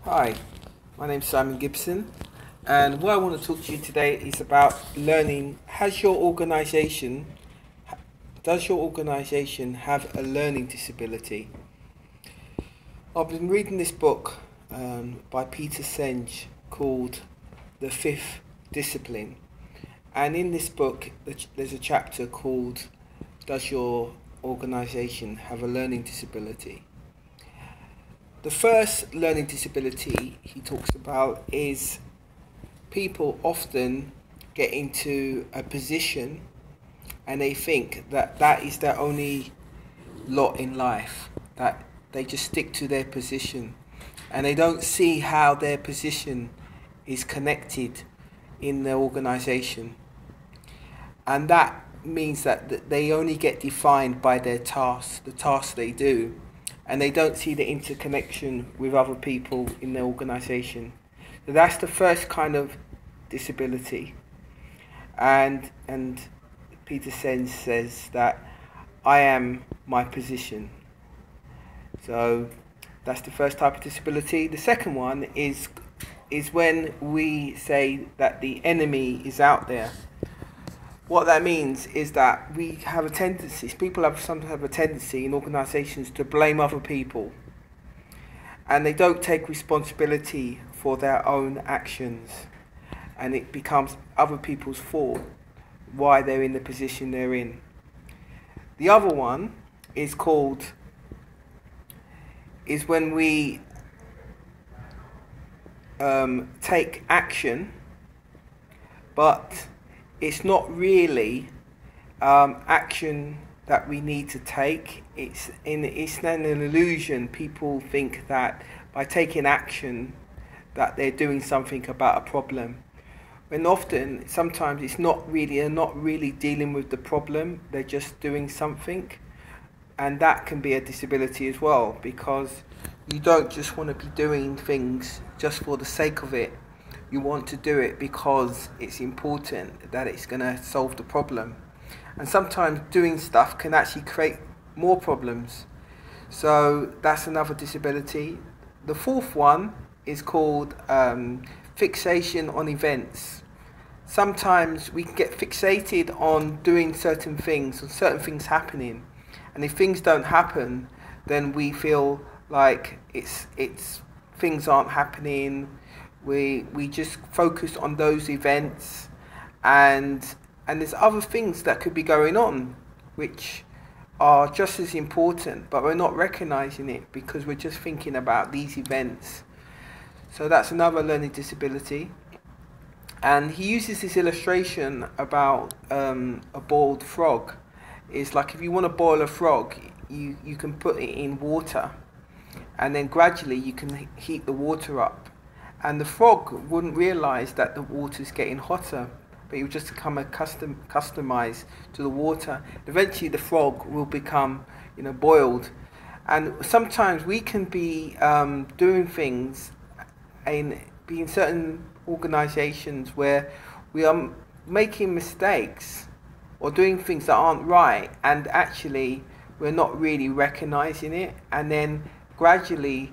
Hi, my name's Simon Gibson, and what I want to talk to you today is about learning. Does your organization have a learning disability? I've been reading this book by Peter Senge called The Fifth Discipline, and in this book there's a chapter called Does Your Organization Have a Learning Disability? The first learning disability he talks about is people often get into a position and they think that that is their only lot in life, that they just stick to their position and they don't see how their position is connected in their organization. And that means that they only get defined by their tasks, the tasks they do, and they don't see the interconnection with other people in their organization. So that's the first kind of disability. And Peter Senge says that I am my position. So that's the first type of disability. The second one is when we say that the enemy is out there. What that means is that we have a tendency, sometimes have a tendency in organisations to blame other people, and they don't take responsibility for their own actions, and it becomes other people's fault why they're in the position they're in. The other one is when we take action, but it's not really action that we need to take. It's an illusion. People think that by taking action that they're doing something about a problem. When sometimes they're not really dealing with the problem, they're just doing something. And that can be a disability as well, because you don't just want to be doing things just for the sake of it. You want to do it because it's important, that it's going to solve the problem. And sometimes doing stuff can actually create more problems. So that's another disability. The fourth one is called fixation on events. Sometimes we can get fixated on doing certain things, on certain things happening. And if things don't happen, then we feel like it's things aren't happening. We just focus on those events, and there's other things that could be going on which are just as important, but we're not recognizing it because we're just thinking about these events. So that's another learning disability. And he uses this illustration about a boiled frog. It's like if you want to boil a frog, you can put it in water, and then gradually you can heat the water up. And the frog wouldn't realise that the water's getting hotter, but it would just become customized to the water. Eventually the frog will become, boiled. And sometimes we can be doing things be in certain organisations where we are making mistakes or doing things that aren't right, and actually we're not really recognising it. And then gradually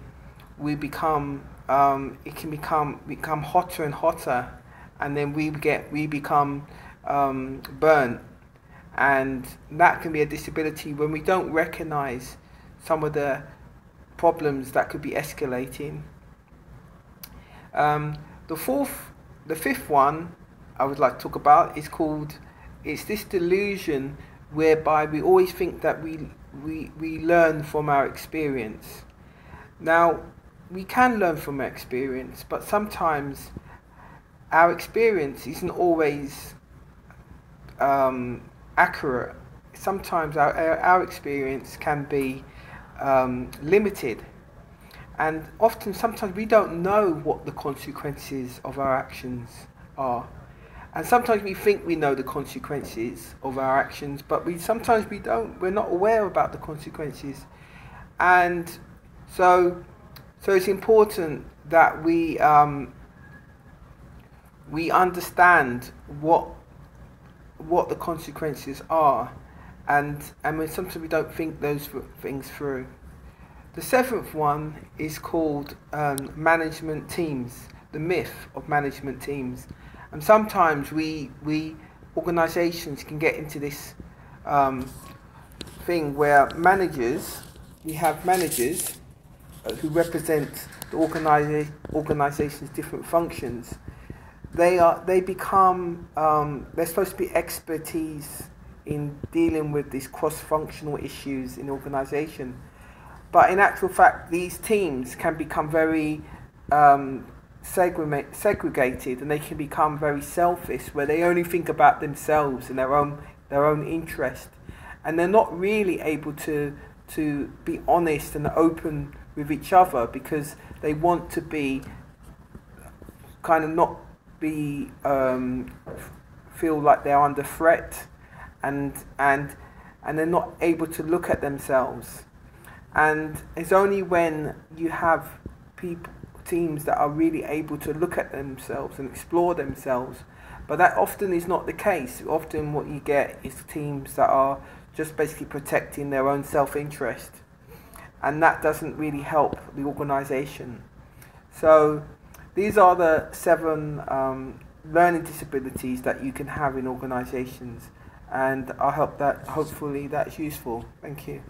we become it can become hotter and hotter, and then we become burnt, and that can be a disability when we don't recognise some of the problems that could be escalating. The fifth one I would like to talk about is it's this delusion whereby we always think that we learn from our experience. Now, we can learn from our experience, but sometimes our experience isn't always accurate. Sometimes our experience can be limited, and sometimes we don't know what the consequences of our actions are. And sometimes we think we know the consequences of our actions, but sometimes we don't. We're not aware about the consequences, and so it's important that we understand what the consequences are, and sometimes we don't think those things through. The seventh one is called management teams, the myth of management teams. And sometimes we organisations can get into this thing where we have managers who represent the organisation's different functions. They become they're supposed to be expertise in dealing with these cross-functional issues in organisation. But in actual fact, these teams can become very segregated, and they can become very selfish, where they only think about themselves and their own interest, and they're not really able to be honest and open with each other, because they want to be kind of not be feel like they're under threat, and they're not able to look at themselves. And it's only when you have teams that are really able to look at themselves and explore themselves, but that often is not the case. Often what you get is teams that are just basically protecting their own self-interest, and that doesn't really help the organisation. So these are the 7 learning disabilities that you can have in organisations, and I hope that hopefully that's useful. Thank you.